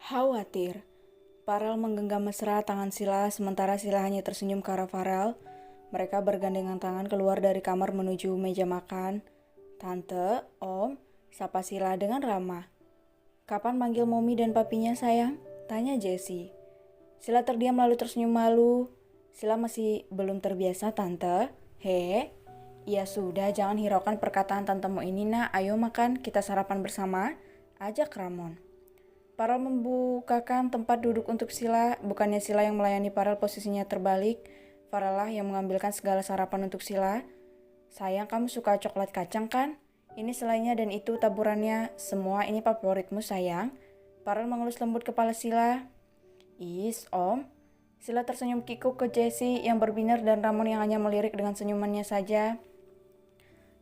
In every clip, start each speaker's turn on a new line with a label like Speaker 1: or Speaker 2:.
Speaker 1: Khawatir. Farel menggenggam mesra tangan Sila sementara Sila hanya tersenyum ke arah Farel. Mereka bergandengan tangan keluar dari kamar menuju meja makan. Tante, Om, sapa Sila dengan ramah. Kapan manggil Mommy dan papinya sayang? Tanya Jessie. Sila terdiam lalu tersenyum malu. Sila masih belum terbiasa tante. He, ya sudah jangan hiraukan perkataan tantemu ini nak. Ayo makan, kita sarapan bersama. Ajak Ramon. Farel membukakan tempat duduk untuk Sila. Bukannya Sila yang melayani Farel, posisinya terbalik. Farel lah yang mengambilkan segala sarapan untuk Sila. Sayang, kamu suka coklat kacang kan? Ini selainya dan itu taburannya. Semua ini favoritmu sayang. Farel mengelus lembut kepala Sila. Is, Om. Sila tersenyum kikuk ke Jessie yang berbinar dan Ramon yang hanya melirik dengan senyumannya saja.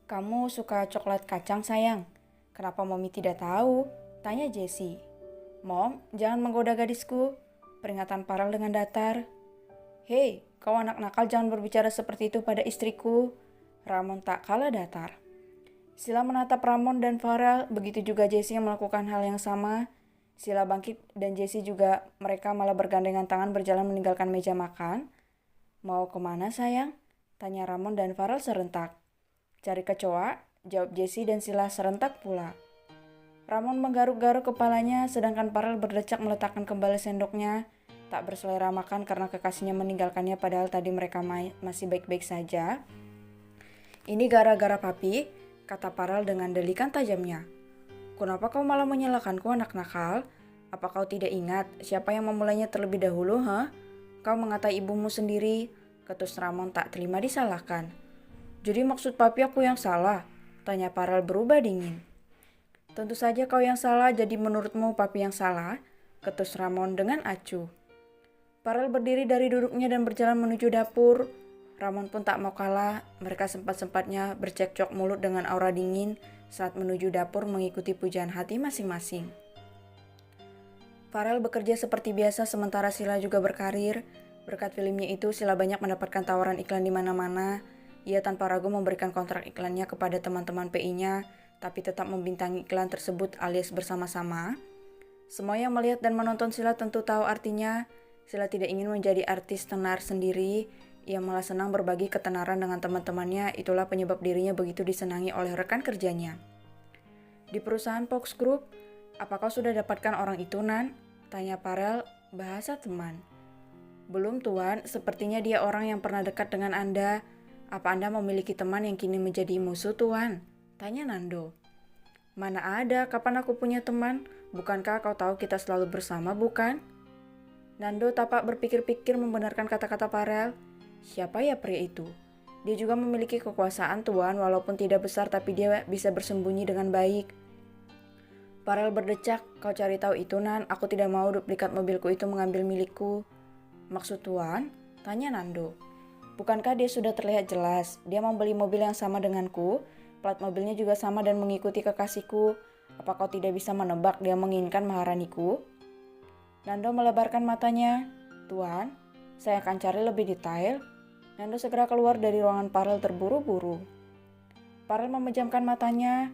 Speaker 1: Kamu suka coklat kacang sayang? Kenapa Mommy tidak tahu? Tanya Jessie. Mom, jangan menggoda gadisku. Peringatan Farel dengan datar. Hei, kau anak nakal jangan berbicara seperti itu pada istriku. Ramon tak kalah datar. Sila menatap Ramon dan Farel, begitu juga Jessie yang melakukan hal yang sama. Sila bangkit dan Jessie juga, mereka malah bergandengan tangan berjalan meninggalkan meja makan. Mau kemana sayang? Tanya Ramon dan Farel serentak. Cari kecoa, jawab Jessie dan Sila serentak pula. Ramon menggaruk-garuk kepalanya sedangkan Farel berdecak meletakkan kembali sendoknya. Tak berselera makan karena kekasihnya meninggalkannya padahal tadi mereka masih baik-baik saja. Ini gara-gara papi, kata Farel dengan delikan tajamnya. Kenapa kau malah menyalahkanku anak nakal? Apa kau tidak ingat siapa yang memulainya terlebih dahulu, Kau mengatai ibumu sendiri, ketus Ramon tak terima disalahkan. Jadi maksud papi aku yang salah? Tanya Farel berubah dingin. Tentu saja kau yang salah, jadi menurutmu papi yang salah, ketus Ramon dengan acuh. Farel berdiri dari duduknya dan berjalan menuju dapur. Ramon pun tak mau kalah, mereka sempat-sempatnya bercekcok mulut dengan aura dingin saat menuju dapur mengikuti pujaan hati masing-masing. Farel bekerja seperti biasa sementara Sila juga berkarir. Berkat filmnya itu, Sila banyak mendapatkan tawaran iklan di mana-mana. Ia tanpa ragu memberikan kontrak iklannya kepada teman-teman PI-nya, tapi tetap membintangi iklan tersebut alias bersama-sama. Semua yang melihat dan menonton Sila tentu tahu artinya. Sila tidak ingin menjadi artis tenar sendiri. Ia malah senang berbagi ketenaran dengan teman-temannya. Itulah penyebab dirinya begitu disenangi oleh rekan kerjanya. Di perusahaan Fox Group, apa kau sudah dapatkan orang itu, Nan? Tanya Farel, bahasa teman. Belum tuan, sepertinya dia orang yang pernah dekat dengan Anda. Apa Anda memiliki teman yang kini menjadi musuh tuan? Tanya Nando. Mana ada, kapan aku punya teman? Bukankah kau tahu kita selalu bersama, bukan? Nando tapak berpikir-pikir membenarkan kata-kata Farel. Siapa ya pria itu? Dia juga memiliki kekuasaan tuan, walaupun tidak besar tapi dia bisa bersembunyi dengan baik. Farel berdecak, kau cari tahu itu Nan, aku tidak mau duplikat mobilku itu mengambil milikku. Maksud tuan? Tanya Nando. Bukankah dia sudah terlihat jelas, dia membeli mobil yang sama denganku? Plat mobilnya juga sama dan mengikuti kekasihku. Apa kau tidak bisa menebak dia menginginkan maharaniku? Nando melebarkan matanya. Tuan, saya akan cari lebih detail. Nando segera keluar dari ruangan Farel terburu-buru. Farel memejamkan matanya.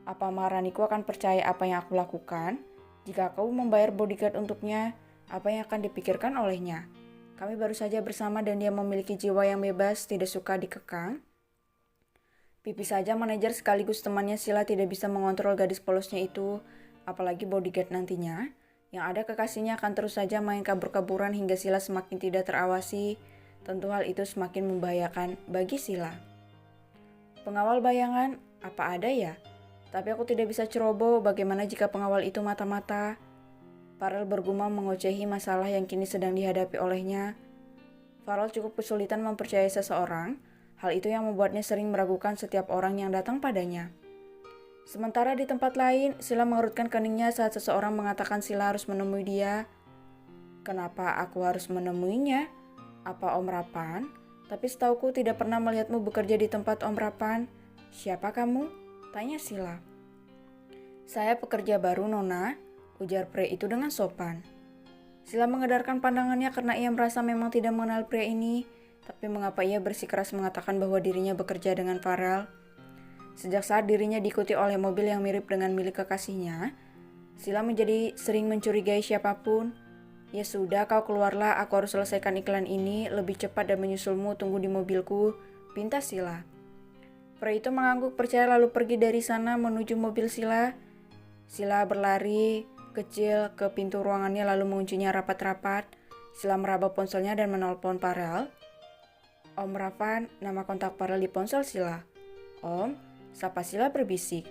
Speaker 1: Apa maharaniku akan percaya apa yang aku lakukan? Jika kau membayar bodyguard untuknya, apa yang akan dipikirkan olehnya? Kami baru saja bersama dan dia memiliki jiwa yang bebas, tidak suka dikekang. Pipis saja manajer sekaligus temannya Sila tidak bisa mengontrol gadis polosnya itu, apalagi bodyguard nantinya. Yang ada kekasihnya akan terus saja main kabur-kaburan hingga Sila semakin tidak terawasi. Tentu hal itu semakin membahayakan bagi Sila. Pengawal bayangan, apa ada ya? Tapi aku tidak bisa ceroboh, bagaimana jika pengawal itu mata-mata? Farel bergumam mengocehi masalah yang kini sedang dihadapi olehnya. Farel cukup kesulitan mempercayai seseorang. Hal itu yang membuatnya sering meragukan setiap orang yang datang padanya. Sementara di tempat lain, Sila mengerutkan keningnya saat seseorang mengatakan Sila harus menemui dia. Kenapa aku harus menemuinya? Apa Om Rapan? Tapi setauku tidak pernah melihatmu bekerja di tempat Om Rapan. Siapa kamu? Tanya Sila. Saya pekerja baru, Nona, ujar pria itu dengan sopan. Sila mengedarkan pandangannya karena ia merasa memang tidak mengenal pria ini, tapi mengapa ia bersikeras mengatakan bahwa dirinya bekerja dengan Farel? Sejak saat dirinya diikuti oleh mobil yang mirip dengan milik kekasihnya, Sila menjadi sering mencurigai siapapun. Ya sudah, kau keluarlah, aku harus selesaikan iklan ini lebih cepat dan menyusulmu, tunggu di mobilku, pinta Sila. Pria itu mengangguk percaya lalu pergi dari sana menuju mobil Sila. Sila berlari kecil ke pintu ruangannya lalu menguncinya rapat-rapat. Sila meraba ponselnya dan menelpon Farel. Om Rafan, nama kontak Farel di ponsel Sila. Om, sapa Sila berbisik.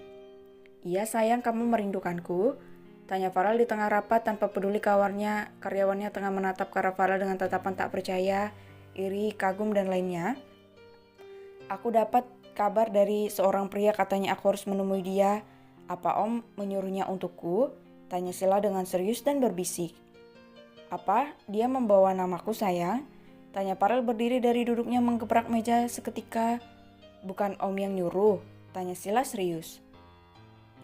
Speaker 1: Iya sayang, kamu merindukanku? Tanya Farel di tengah rapat tanpa peduli karyawannya tengah menatap ke arah Farel dengan tatapan tak percaya, iri, kagum, dan lainnya. Aku dapat kabar dari seorang pria, katanya aku harus menemui dia. Apa Om menyuruhnya untukku? Tanya Sila dengan serius dan berbisik. Apa? Dia membawa namaku sayang? Tanya Farel berdiri dari duduknya menggebrak meja seketika. Bukan Om yang nyuruh? Tanya Sila serius.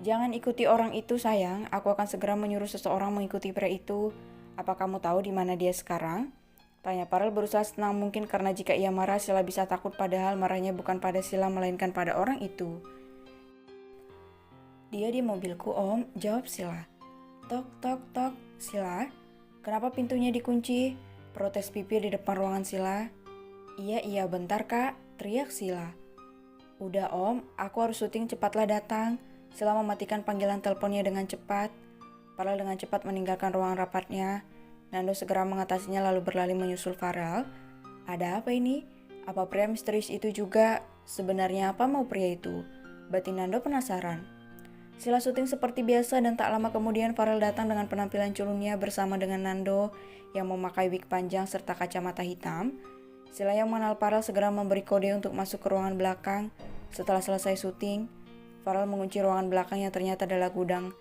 Speaker 1: Jangan ikuti orang itu sayang, aku akan segera menyuruh seseorang mengikuti pria itu. Apa kamu tahu di mana dia sekarang? Tanya Farel berusaha senang mungkin karena jika ia marah Sila bisa takut padahal marahnya bukan pada Sila melainkan pada orang itu. Dia di mobilku Om, jawab Sila. Tok tok tok, Sila. Kenapa pintunya dikunci? Protes Pipir di depan ruangan Sila. Iya bentar kak, teriak Sila. Udah Om, aku harus syuting, cepatlah datang. Sila mematikan panggilan teleponnya dengan cepat. Farel dengan cepat meninggalkan ruangan rapatnya. Nando segera mengatasinya lalu berlari menyusul Farel. Ada apa ini? Apa pria misterius itu juga? Sebenarnya apa mau pria itu? Batin Nando penasaran. Sila syuting seperti biasa dan tak lama kemudian Farel datang dengan penampilan culunnya bersama dengan Nando yang memakai wig panjang serta kacamata hitam. Sila yang mengenal Farel segera memberi kode untuk masuk ke ruangan belakang. Setelah selesai syuting, Farel mengunci ruangan belakang yang ternyata adalah gudang.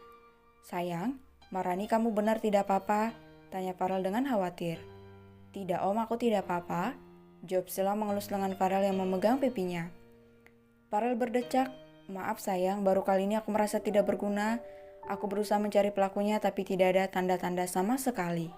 Speaker 1: Sayang, Marani kamu benar tidak apa-apa? Tanya Farel dengan khawatir. Tidak Om, aku tidak apa-apa, jawab Sila mengelus lengan Farel yang memegang pipinya. Farel berdecak. Maaf sayang, baru kali ini aku merasa tidak berguna. Aku berusaha mencari pelakunya tapi tidak ada tanda-tanda sama sekali.